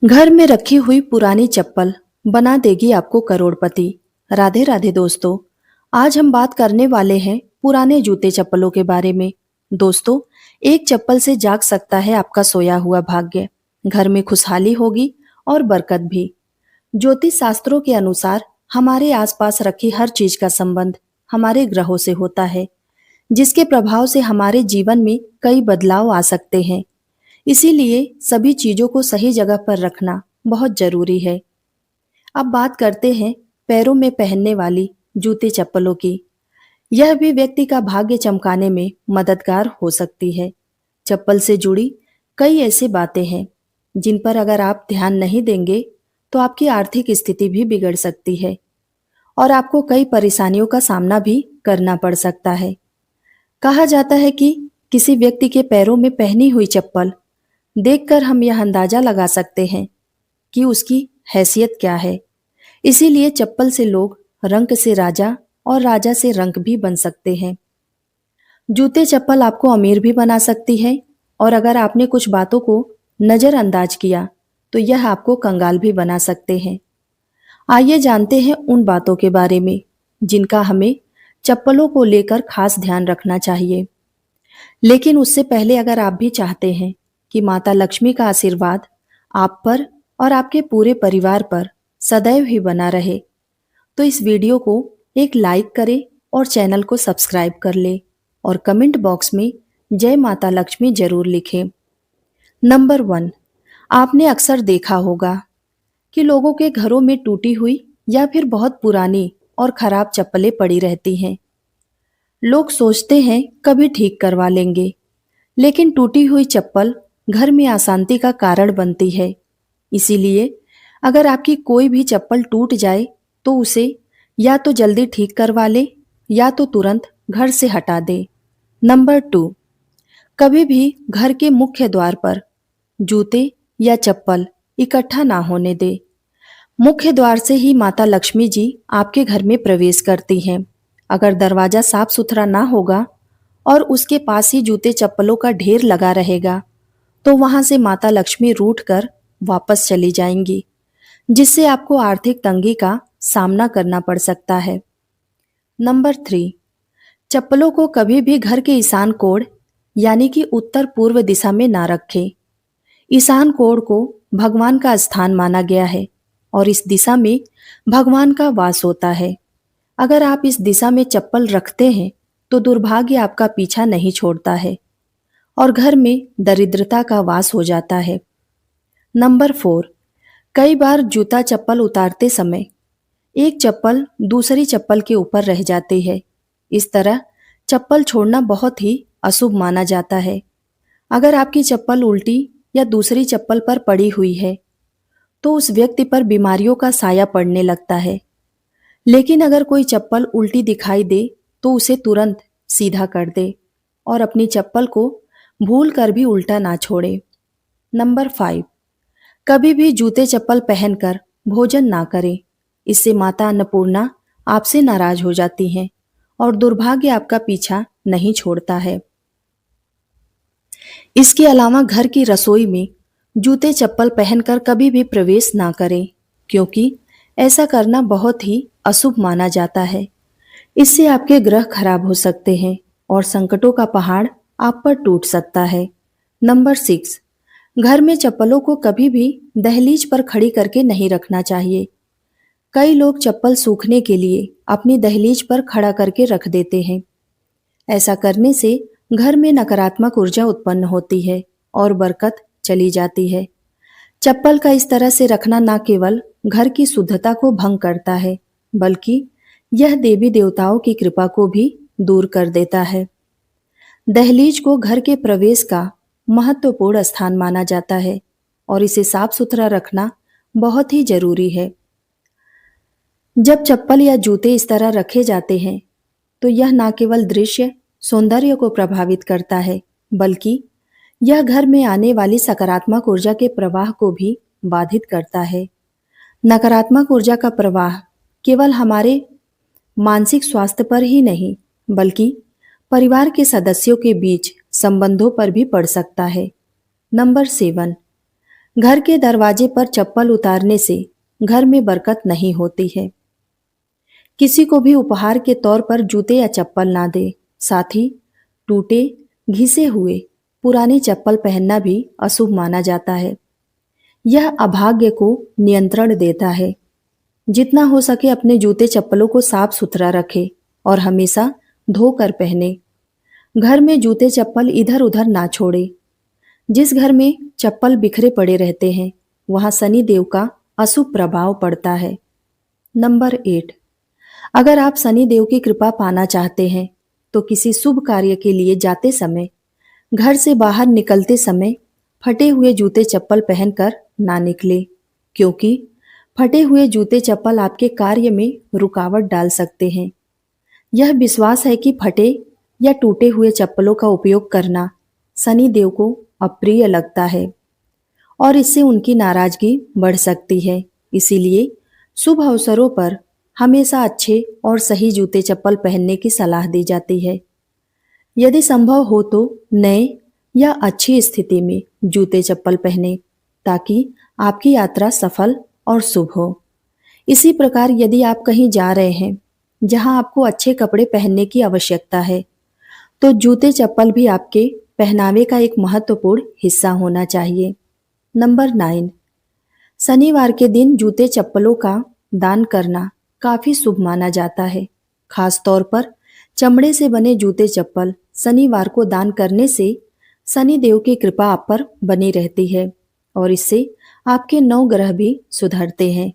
घर में रखी हुई पुरानी चप्पल बना देगी आपको करोड़पति। राधे राधे दोस्तों। आज हम बात करने वाले हैं पुराने जूते चप्पलों के बारे में। दोस्तों, एक चप्पल से जाग सकता है आपका सोया हुआ भाग्य। घर में खुशहाली होगी और बरकत भी। ज्योतिष शास्त्रों के अनुसार हमारे आसपास रखी हर चीज का संबंध हमारे ग्रहों से होता है, जिसके प्रभाव से हमारे जीवन में कई बदलाव आ सकते हैं। इसीलिए सभी चीजों को सही जगह पर रखना बहुत जरूरी है। अब बात करते हैं पैरों में पहनने वाली जूते चप्पलों की। यह भी व्यक्ति का भाग्य चमकाने में मददगार हो सकती है। चप्पल से जुड़ी कई ऐसी बातें हैं जिन पर अगर आप ध्यान नहीं देंगे तो आपकी आर्थिक स्थिति भी बिगड़ सकती है और आपको कई परेशानियों का सामना भी करना पड़ सकता है। कहा जाता है कि किसी व्यक्ति के पैरों में पहनी हुई चप्पल देखकर हम यह अंदाजा लगा सकते हैं कि उसकी हैसियत क्या है। इसीलिए चप्पल से लोग रंक से राजा और राजा से रंक भी बन सकते हैं। जूते चप्पल आपको अमीर भी बना सकती है और अगर आपने कुछ बातों को नजरअंदाज किया तो यह आपको कंगाल भी बना सकते हैं। आइए जानते हैं उन बातों के बारे में जिनका हमें चप्पलों को लेकर खास ध्यान रखना चाहिए। लेकिन उससे पहले अगर आप भी चाहते हैं कि माता लक्ष्मी का आशीर्वाद आप पर और आपके पूरे परिवार पर सदैव ही बना रहे, तो इस वीडियो को एक लाइक करें और चैनल को सब्सक्राइब कर ले और कमेंट बॉक्स में जय माता लक्ष्मी जरूर लिखें। नंबर 1, आपने अक्सर देखा होगा कि लोगों के घरों में टूटी हुई या फिर बहुत पुरानी और खराब चप्पलें पड़ी रहती हैं। लोग सोचते हैं कभी ठीक करवा लेंगे, लेकिन टूटी हुई चप्पल घर में अशांति का कारण बनती है। इसीलिए अगर आपकी कोई भी चप्पल टूट जाए तो उसे या तो जल्दी ठीक करवा ले या तो तुरंत घर से हटा दे। नंबर 2, कभी भी घर के मुख्य द्वार पर जूते या चप्पल इकट्ठा ना होने दे। मुख्य द्वार से ही माता लक्ष्मी जी आपके घर में प्रवेश करती हैं। अगर दरवाजा साफ सुथरा ना होगा और उसके पास ही जूते चप्पलों का ढेर लगा रहेगा तो वहां से माता लक्ष्मी रूठ कर वापस चली जाएंगी, जिससे आपको आर्थिक तंगी का सामना करना पड़ सकता है। नंबर 3, चप्पलों को कभी भी घर के ईशान कोण यानी कि उत्तर पूर्व दिशा में ना रखें। ईशान कोण को भगवान का स्थान माना गया है और इस दिशा में भगवान का वास होता है। अगर आप इस दिशा में चप्पल रखते हैं तो दुर्भाग्य आपका पीछा नहीं छोड़ता है और घर में दरिद्रता का वास हो जाता है। नंबर 4, कई बार जूता चप्पल उतारते समय एक चप्पल दूसरी चप्पल के ऊपर रह जाती है। इस तरह चप्पल छोड़ना बहुत ही अशुभ माना जाता है। अगर आपकी चप्पल उल्टी या दूसरी चप्पल पर पड़ी हुई है तो उस व्यक्ति पर बीमारियों का साया पड़ने लगता है। लेकिन अगर कोई चप्पल उल्टी दिखाई दे तो उसे तुरंत सीधा कर दे और अपनी चप्पल को भूल कर भी उल्टा ना छोड़े। नंबर 5, कभी भी जूते चप्पल पहनकर भोजन ना करें। इससे माता अन्नपूर्णा आपसे नाराज हो जाती हैं और दुर्भाग्य आपका पीछा नहीं छोड़ता है। इसके अलावा घर की रसोई में जूते चप्पल पहनकर कभी भी प्रवेश ना करें, क्योंकि ऐसा करना बहुत ही अशुभ माना जाता है। इससे आपके ग्रह खराब हो सकते हैं और संकटों का पहाड़ आप पर टूट सकता है। नंबर 6, घर में चप्पलों को कभी भी दहलीज पर खड़ी करके नहीं रखना चाहिए। कई लोग चप्पल सूखने के लिए अपनी दहलीज पर खड़ा करके रख देते हैं। ऐसा करने से घर में नकारात्मक ऊर्जा उत्पन्न होती है और बरकत चली जाती है। चप्पल का इस तरह से रखना न केवल घर की शुद्धता को भंग करता है, बल्कि यह देवी देवताओं की कृपा को भी दूर कर देता है। दहलीज को घर के प्रवेश का महत्वपूर्ण स्थान माना जाता है और इसे साफ सुथरा रखना बहुत ही जरूरी है। जब चप्पल या जूते इस तरह रखे जाते हैं तो यह न केवल दृश्य सौंदर्य को प्रभावित करता है, बल्कि यह घर में आने वाली सकारात्मक ऊर्जा के प्रवाह को भी बाधित करता है। नकारात्मक ऊर्जा का प्रवाह केवल हमारे मानसिक स्वास्थ्य पर ही नहीं, बल्कि परिवार के सदस्यों के बीच संबंधों पर भी पड़ सकता है। नंबर 7, घर के दरवाजे पर चप्पल उतारने से घर में बरकत नहीं होती है। किसी को भी उपहार के तौर पर जूते या चप्पल ना दे। साथ ही टूटे, घिसे हुए पुरानी चप्पल पहनना भी अशुभ माना जाता है। यह अभाग्य को नियंत्रण देता है। जितना हो सके अपने जूते चप्पलों को साफ सुथरा रखे और हमेशा धोकर पहने। घर में जूते चप्पल इधर उधर ना छोड़े। जिस घर में चप्पल बिखरे पड़े रहते हैं वहां शनि देव का अशुभ प्रभाव पड़ता है। नंबर 8, अगर आप शनि देव की कृपा पाना चाहते हैं तो किसी शुभ कार्य के लिए जाते समय, घर से बाहर निकलते समय फटे हुए जूते चप्पल पहनकर ना निकले, क्योंकि फटे हुए जूते चप्पल आपके कार्य में रुकावट डाल सकते हैं। यह विश्वास है कि फटे या टूटे हुए चप्पलों का उपयोग करना शनि देव को अप्रिय लगता है और इससे उनकी नाराजगी बढ़ सकती है। इसीलिए शुभ अवसरों पर हमेशा अच्छे और सही जूते चप्पल पहनने की सलाह दी जाती है। यदि संभव हो तो नए या अच्छी स्थिति में जूते चप्पल पहने ताकि आपकी यात्रा सफल और शुभ हो। इसी प्रकार यदि आप कहीं जा रहे हैं जहां आपको अच्छे कपड़े पहनने की आवश्यकता है तो जूते चप्पल भी आपके पहनावे का एक महत्वपूर्ण हिस्सा होना चाहिए। नंबर 9, शनिवार के दिन जूते चप्पलों का दान करना काफी शुभ माना जाता है। खास तौर पर चमड़े से बने जूते चप्पल शनिवार को दान करने से शनि देव की कृपा आप पर बनी रहती है और इससे आपके 9 ग्रह भी सुधरते हैं।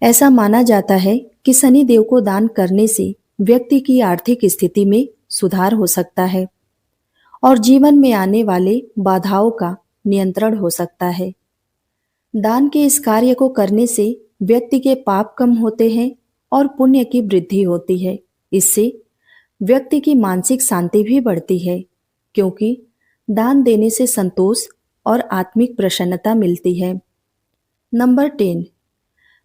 ऐसा माना जाता है कि शनि देव को दान करने से व्यक्ति की आर्थिक स्थिति में सुधार हो सकता है और जीवन में आने वाले बाधाओं का नियंत्रण हो सकता है। दान के इस कार्य को करने से व्यक्ति के पाप कम होते हैं और पुण्य की वृद्धि होती है। इससे व्यक्ति की मानसिक शांति भी बढ़ती है, क्योंकि दान देने से संतोष और आत्मिक प्रसन्नता मिलती है। नंबर 10,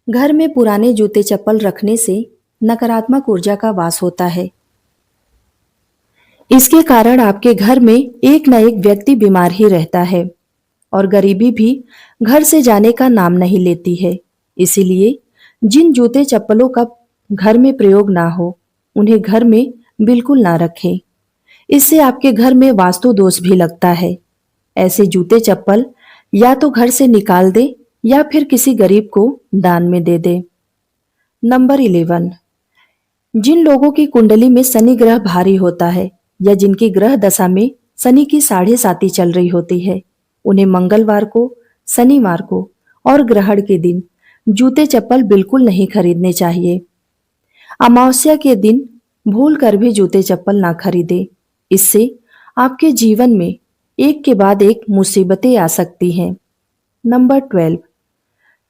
घर में पुराने जूते चप्पल रखने से नकारात्मक ऊर्जा का वास होता है। इसके कारण आपके घर में एक न एक व्यक्ति बीमार ही रहता है और गरीबी भी घर से जाने का नाम नहीं लेती है। इसीलिए जिन जूते चप्पलों का घर में प्रयोग ना हो उन्हें घर में बिल्कुल ना रखें। इससे आपके घर में वास्तु दोष भी लगता है। ऐसे जूते चप्पल या तो घर से निकाल दे या फिर किसी गरीब को दान में दे दे। नंबर 11, जिन लोगों की कुंडली में शनि ग्रह भारी होता है या जिनकी ग्रह दशा में शनि की 7.5 चल रही होती है, उन्हें मंगलवार को, शनिवार को और ग्रहण के दिन जूते चप्पल बिल्कुल नहीं खरीदने चाहिए। अमावस्या के दिन भूल कर भी जूते चप्पल ना खरीदे। इससे आपके जीवन में एक के बाद एक मुसीबतें आ सकती हैं। नंबर 12,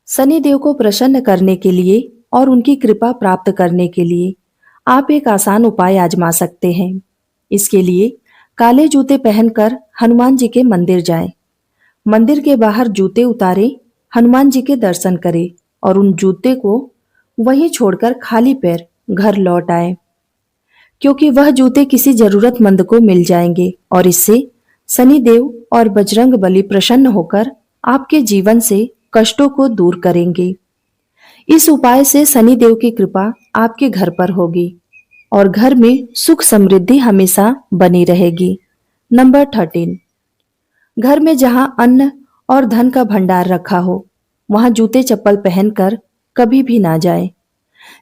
शनि देव को प्रसन्न करने के लिए और उनकी कृपा प्राप्त करने के लिए आप एक आसान उपाय आजमा सकते हैं। इसके लिए काले जूते पहनकर हनुमान जी के मंदिर जाएं। मंदिर के बाहर जूते उतारे, हनुमान जी के दर्शन करें और उन जूते को वहीं छोड़कर खाली पैर घर लौट आए, क्योंकि वह जूते किसी जरूरतमंद को मिल जाएंगे और इससे शनि देव और बजरंग बली प्रसन्न होकर आपके जीवन से कष्टों को दूर करेंगे। इस उपाय से शनि देव की कृपा आपके घर पर होगी और घर में सुख समृद्धि हमेशा बनी रहेगी। नंबर 13, घर में जहां अन्न और धन का भंडार रखा हो वहां जूते चप्पल पहनकर कभी भी ना जाए।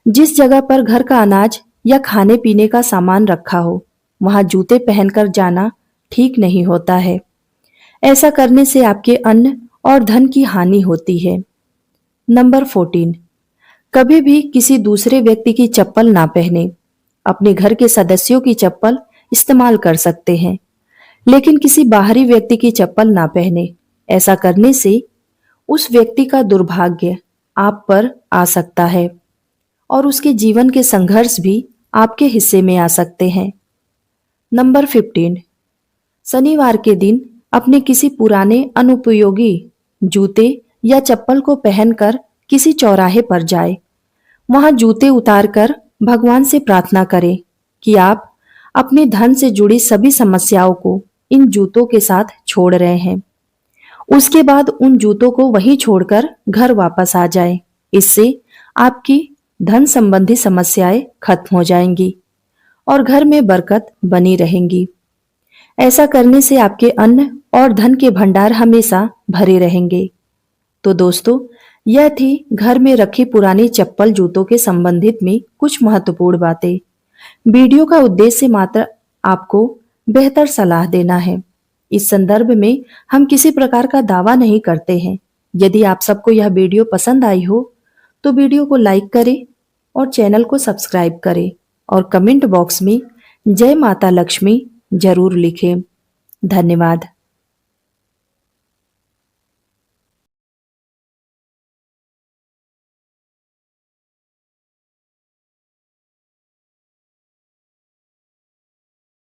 जिस जगह पर घर का अनाज या खाने पीने का सामान रखा हो वहां जूते पहनकर जाना ठीक नहीं होता है। ऐसा करने से आपके अन्न और धन की हानि होती है। नंबर 14, कभी भी किसी दूसरे व्यक्ति की चप्पल ना पहने। अपने घर के सदस्यों की चप्पल इस्तेमाल कर सकते हैं, लेकिन किसी बाहरी व्यक्ति की चप्पल ना पहने। ऐसा करने से उस व्यक्ति का दुर्भाग्य आप पर आ सकता है और उसके जीवन के संघर्ष भी आपके हिस्से में आ सकते हैं। नंबर 15, शनिवार के दिन अपने किसी पुराने अनुपयोगी जूते या चप्पल को पहनकर किसी चौराहे पर जाए। वहां जूते उतारकर भगवान से प्रार्थना करें कि आप अपने धन से जुड़ी सभी समस्याओं को इन जूतों के साथ छोड़ रहे हैं उसके बाद उन जूतों को वहीं छोड़कर घर वापस आ जाएं। इससे आपकी धन संबंधी समस्याएं खत्म हो जाएंगी और घर में बरकत बनी रहेंगी। ऐसा करने से आपके अन्न और धन के भंडार हमेशा भरे रहेंगे। तो दोस्तों, यह थी घर में रखी पुरानी चप्पल जूतों के संबंधित में कुछ महत्वपूर्ण बातें। वीडियो का उद्देश्य मात्र आपको बेहतर सलाह देना है। इस संदर्भ में हम किसी प्रकार का दावा नहीं करते हैं। यदि आप सबको यह वीडियो पसंद आई हो तो वीडियो को लाइक करें और चैनल को सब्सक्राइब करें और कमेंट बॉक्स में जय माता लक्ष्मी जरूर लिखें। धन्यवाद।